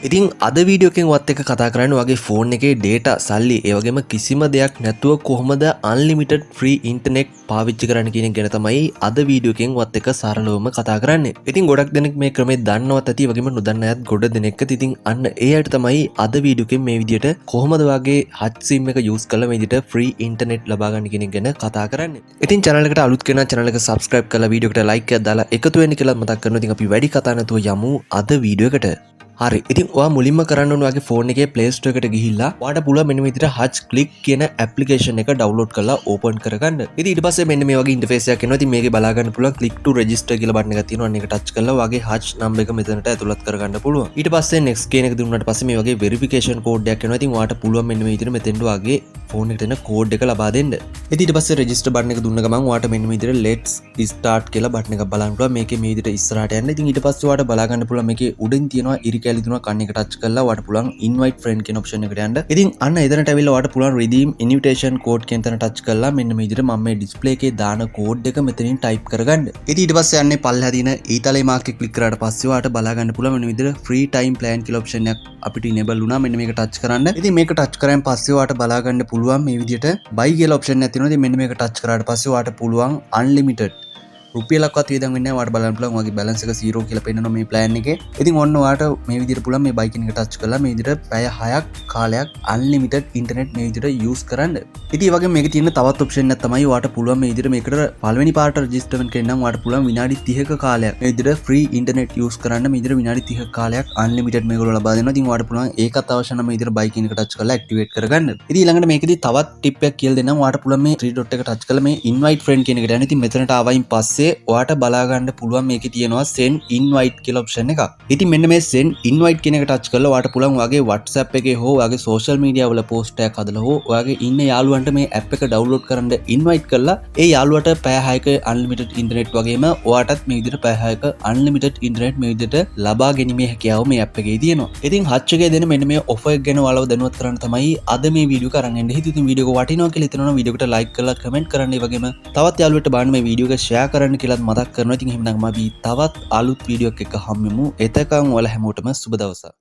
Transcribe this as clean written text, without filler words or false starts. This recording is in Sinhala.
ඉතින් අද වීඩියෝකෙන් වත් එක කතා කරන්න වගේ ෆෝන් එකේ ඩේටා සල්ලි ඒවගේම කිසිම දෙයක් නැතුව කොහොමද අන්ලිමිටඩ් ෆ්‍රී ඉන්ටර්නෙට් පාවිච්චි කරන්න කියන ගැන තමයි අද වීඩියෝකෙන් වත් එක සරලවම කතා කරන්නේ. ඉතින් ගොඩක් දෙනෙක් මේ ක්‍රමේ දන්නවත් ඇති වගේම නොදන්න අයත් ගොඩ දෙනෙක්. ඉතින් අන්න ඒ අයට තමයි අද වීඩියෝකෙන් මේ විදියට කොහොමද වගේ හච් සිම් එක යූස් කරලා මේ විදියට ෆ්‍රී ඉන්ටර්නෙට් ලබා ගන්න කියන එක ගැන කතා කරන්නේ. ඉතින් channel එකට අලුත් කෙනා channel එක subscribe කරලා වීඩියෝ එකට like එකක් දාලා එකතු වෙන්න කියලා මතක් කරනවා. ඉතින් අපි වැඩි කතා නැතුව යමු අද වීඩියෝ එකට. හරි ඉතින් ඔයා මුලින්ම කරන්න ඕන වගේ ෆෝන් එකේ Play Store එකට ගිහිල්ලා ඔයාට පුළුවන් මෙන්න මේ විදිහට Hutch Click කියන ඇප්ලිකේෂන් එක ඩවුන්ලෝඩ් කරලා ඕපන් කරගන්න. ඉතින් ඊට පස්සේ මෙන්න මේ වගේ ඉන්ටර්ෆේස් එකක් එනවා. ඉතින් මේකේ බලා ගන්න පුළුවන් Click to Register කියලා බටන් එකක් තියෙනවා. අන්න ඒක ටච් කරලා ඔයාගේ Hutch නම්බර් එක මෙතනට ඇතුළත් කරගන්න පුළුවන්. ඊට පස්සේ next කියන එක දුන්නාට පස්සේ මේ වගේ verification code එකක් එනවා. ඉතින් ඔයාට පුළුවන් මෙන්න මේ විදිහට මෙතෙන්ට ඔයාගේ ෆෝන් එකට එන කෝඩ් එක ලබා දෙන්න. ඉතින් ඊට පස්සේ register බටන් එක දුන්න ගමන් ඔයාට මෙන්න මේ විදිහට let's start කියලා බටන් එකක් බලන්න පුළුවන්. මේකේ මේ විදිහට ඉස්සරහට යන්න. ඉතින් ඊට පස්සේ ඔයාට බලා ගන්න පුළුවන් මේකේ උඩින් තියෙනවා ඉරි කැලි තුනක් අන්න එක ටච් කරලා ඔයාට පුළුවන් invite friend කියන option එකට යන්න. ඉතින් අන්න එතනට ඇවිල්ලා ඔයාට පුළුවන් redeem invitation code කියන තැන ටච් කරලා මෙන්න මේ විදිහට මම මේ display එකේ දාන code එක මෙතනින් type කරගන්න. ඉතින් ඊට පස්සේ යන්නේ පල්ලෙහා තියෙන ඊතලේ මාක් එක click කරාට පස්සේ ඔයාට බලා ගන්න පුළුවන් මෙන්න විදිහට free time plan කියලා option එකක් අපිට enable වුණා. මෙන්න මේක ටච් කරන්න. ඉතින් මේක ටච් කරාන් පස්සේ ඔයාට බලා ගන්න පුළුවන් මේ විදිහට buy කියලා option එකක් තියෙනවා. ඉතින් මෙන්න මේක ටච් කරාට පස්සේ ඔයාට පුළුවන් unlimited රුපියලක්වත් වියදම් වෙන්නේ නැහැ. ඔයාට බලන්න පුළුවන් ඔයාගේ balance එක 0 කියලා පෙන්නනවා මේ plan එකේ. ඉතින් ඔන්න ඔයාට මේ විදිහට පුළුවන් මේ buy කියන එක ටච් කරලා මේ විදිහට පැය 6ක් කාලයක් unlimited internet මේ විදිහට use කරන්න. ඉතින් ඒ වගේම මේකේ තියෙන තවත් option එකක් තමයි ඔයාට පුළුවන් මේ විදිහට මේකට පළවෙනි පාර්ට register වෙන්න කෙනෙක් ඔයාට පුළුවන් විනාඩි 30ක කාලයක් මේ විදිහට free internet use කරන්න. මේ විදිහට විනාඩි 30ක කාලයක් unlimited මේගොල්ලෝ ලබා දෙනවා. ඉතින් ඔයාට පුළුවන් ඒකත් අවශ්‍ය නම් මේ විදිහට buy කියන එක ටච් කරලා activate කරගන්න. ඉතින් ඊළඟට මේකෙදි තවත් tip එකක් කියලා දෙන්නම්. ඔයාට පුළුවන් මේ 3 dot එක ටච් කරලා මේ invite friend කියන එකට යන්න. ඉතින් මෙතනට ආවයින් පස්සේ ඔයාට බලා ගන්න පුළුවන් මේකේ තියෙනවා send invite කියලා option එකක්. ඉතින් මෙන්න මේ send invite කියන එක ටච් කරලා ඔයාට පුළුවන් ඔයාගේ WhatsApp එකේ හෝ ඔයාගේ social media වල post එකක් හදලා හෝ ඔයාගේ ඉන්න යාළුවන්ට මේ app එක download කරන්න invite කරලා ඒ යාළුවට පැය 6ක unlimited internet වගේම ඔයාටත් මේ විදිහට පැය 6ක unlimited internet මේ විදිහට ලබා ගැනීමේ හැකියාව මේ app එකේ තියෙනවා. ඉතින් Hutch එකේ දෙන මෙන්න මේ offer එක ගැන ඔයාලව දැනුවත් කරන්න තමයි අද මේ වීඩියෝ එක අරන් එන්නේ. ඉතින් වීඩියෝ එක වටිනවා කියලා හිතනවා නම් වීඩියෝ එකට like කරලා comment කරන්න. ඒ වගේම තවත් යාළුවෙක්ට බලන්න මේ වීඩියෝ එක share කරන්න කියලාත් මතක් කරනවා. ඉතින් එහෙනම් අපි තවත් අලුත් වීඩියෝ එකක් හම්බෙමු. එතකන් ඔයාලා හැමෝටම සුබ දවසක්.